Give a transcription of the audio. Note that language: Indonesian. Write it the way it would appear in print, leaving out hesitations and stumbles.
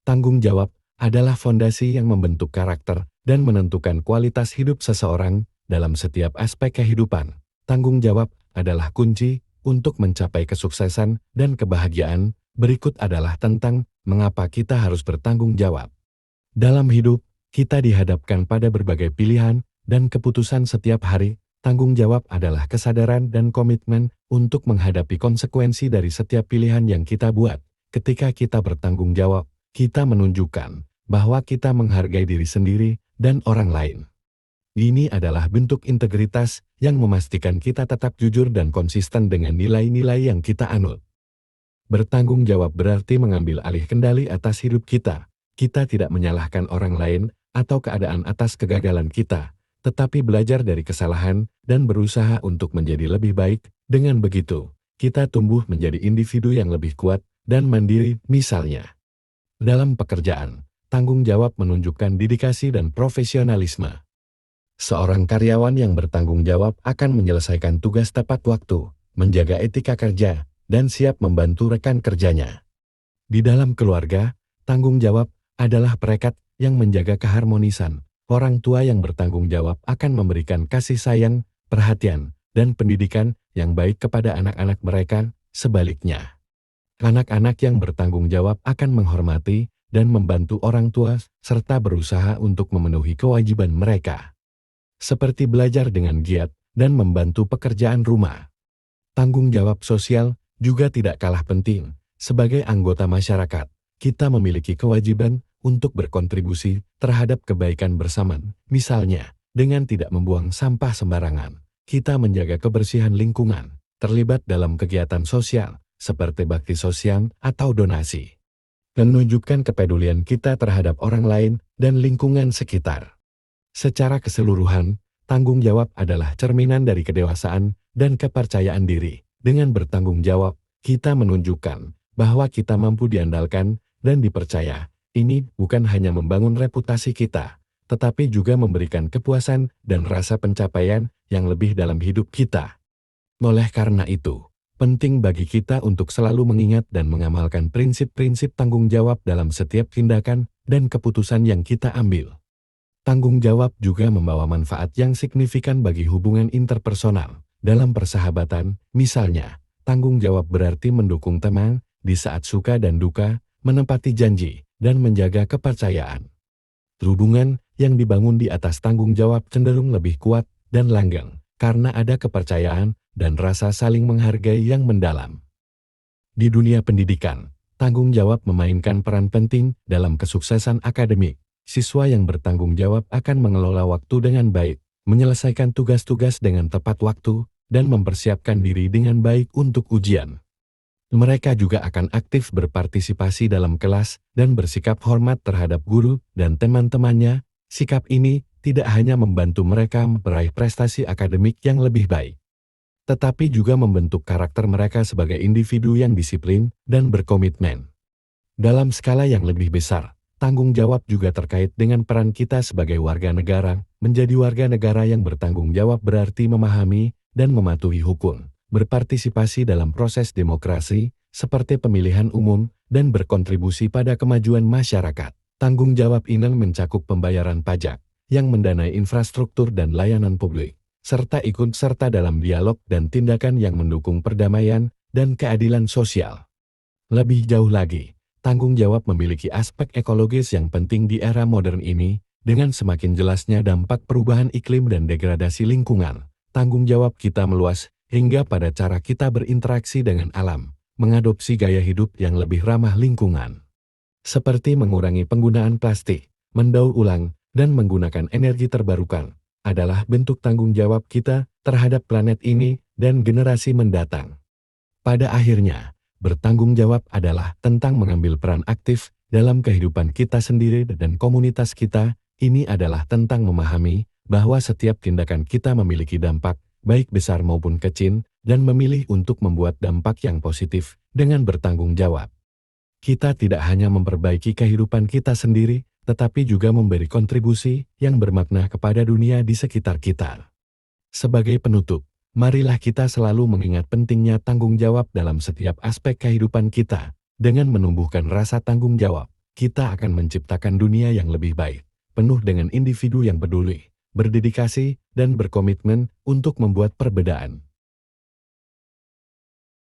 Tanggung jawab adalah fondasi yang membentuk karakter dan menentukan kualitas hidup seseorang dalam setiap aspek kehidupan. Tanggung jawab adalah kunci untuk mencapai kesuksesan dan kebahagiaan. Berikut adalah tentang mengapa kita harus bertanggung jawab. Dalam hidup, kita dihadapkan pada berbagai pilihan dan keputusan setiap hari. Tanggung jawab adalah kesadaran dan komitmen untuk menghadapi konsekuensi dari setiap pilihan yang kita buat. Ketika kita bertanggung jawab, kita menunjukkan bahwa kita menghargai diri sendiri dan orang lain. Ini adalah bentuk integritas yang memastikan kita tetap jujur dan konsisten dengan nilai-nilai yang kita anut. Bertanggung jawab berarti mengambil alih kendali atas hidup kita. Kita tidak menyalahkan orang lain atau keadaan atas kegagalan kita, tetapi belajar dari kesalahan dan berusaha untuk menjadi lebih baik. Dengan begitu, kita tumbuh menjadi individu yang lebih kuat dan mandiri. Misalnya, dalam pekerjaan, tanggung jawab menunjukkan dedikasi dan profesionalisme. Seorang karyawan yang bertanggung jawab akan menyelesaikan tugas tepat waktu, menjaga etika kerja, dan siap membantu rekan kerjanya. Di dalam keluarga, tanggung jawab adalah perekat yang menjaga keharmonisan. Orang tua yang bertanggung jawab akan memberikan kasih sayang, perhatian, dan pendidikan yang baik kepada anak-anak mereka. Sebaliknya, anak-anak yang bertanggung jawab akan menghormati dan membantu orang tua serta berusaha untuk memenuhi kewajiban mereka, seperti belajar dengan giat dan membantu pekerjaan rumah. Tanggung jawab sosial juga tidak kalah penting. Sebagai anggota masyarakat, kita memiliki kewajiban untuk berkontribusi terhadap kebaikan bersama. Misalnya, dengan tidak membuang sampah sembarangan, kita menjaga kebersihan lingkungan, terlibat dalam kegiatan sosial, seperti bakti sosial atau donasi, menunjukkan kepedulian kita terhadap orang lain dan lingkungan sekitar. Secara keseluruhan, tanggung jawab adalah cerminan dari kedewasaan dan kepercayaan diri. Dengan bertanggung jawab, kita menunjukkan bahwa kita mampu diandalkan dan dipercaya. Ini bukan hanya membangun reputasi kita, tetapi juga memberikan kepuasan dan rasa pencapaian yang lebih dalam hidup kita. Oleh karena itu, penting bagi kita untuk selalu mengingat dan mengamalkan prinsip-prinsip tanggung jawab dalam setiap tindakan dan keputusan yang kita ambil. Tanggung jawab juga membawa manfaat yang signifikan bagi hubungan interpersonal. Dalam persahabatan, misalnya, tanggung jawab berarti mendukung teman di saat suka dan duka, menepati janji, dan menjaga kepercayaan. Hubungan yang dibangun di atas tanggung jawab cenderung lebih kuat dan langgeng, karena ada kepercayaan dan rasa saling menghargai yang mendalam. Di dunia pendidikan, tanggung jawab memainkan peran penting dalam kesuksesan akademik. Siswa yang bertanggung jawab akan mengelola waktu dengan baik, menyelesaikan tugas-tugas dengan tepat waktu, dan mempersiapkan diri dengan baik untuk ujian. Mereka juga akan aktif berpartisipasi dalam kelas dan bersikap hormat terhadap guru dan teman-temannya. Sikap ini tidak hanya membantu mereka meraih prestasi akademik yang lebih baik, tetapi juga membentuk karakter mereka sebagai individu yang disiplin dan berkomitmen. Dalam skala yang lebih besar, tanggung jawab juga terkait dengan peran kita sebagai warga negara. Menjadi warga negara yang bertanggung jawab berarti memahami dan mematuhi hukum, berpartisipasi dalam proses demokrasi, seperti pemilihan umum, dan berkontribusi pada kemajuan masyarakat. Tanggung jawab ini mencakup pembayaran pajak, yang mendanai infrastruktur dan layanan publik, serta ikut serta dalam dialog dan tindakan yang mendukung perdamaian dan keadilan sosial. Lebih jauh lagi, tanggung jawab memiliki aspek ekologis yang penting di era modern ini, dengan semakin jelasnya dampak perubahan iklim dan degradasi lingkungan. Tanggung jawab kita meluas hingga pada cara kita berinteraksi dengan alam, mengadopsi gaya hidup yang lebih ramah lingkungan, seperti mengurangi penggunaan plastik, mendaur ulang, dan menggunakan energi terbarukan, adalah bentuk tanggung jawab kita terhadap planet ini dan generasi mendatang. Pada akhirnya, bertanggung jawab adalah tentang mengambil peran aktif dalam kehidupan kita sendiri dan komunitas kita. Ini adalah tentang memahami bahwa setiap tindakan kita memiliki dampak, baik besar maupun kecil, dan memilih untuk membuat dampak yang positif dengan bertanggung jawab. Kita tidak hanya memperbaiki kehidupan kita sendiri, tetapi juga memberi kontribusi yang bermakna kepada dunia di sekitar kita. Sebagai penutup, marilah kita selalu mengingat pentingnya tanggung jawab dalam setiap aspek kehidupan kita. Dengan menumbuhkan rasa tanggung jawab, kita akan menciptakan dunia yang lebih baik, penuh dengan individu yang peduli, berdedikasi, dan berkomitmen untuk membuat perbedaan.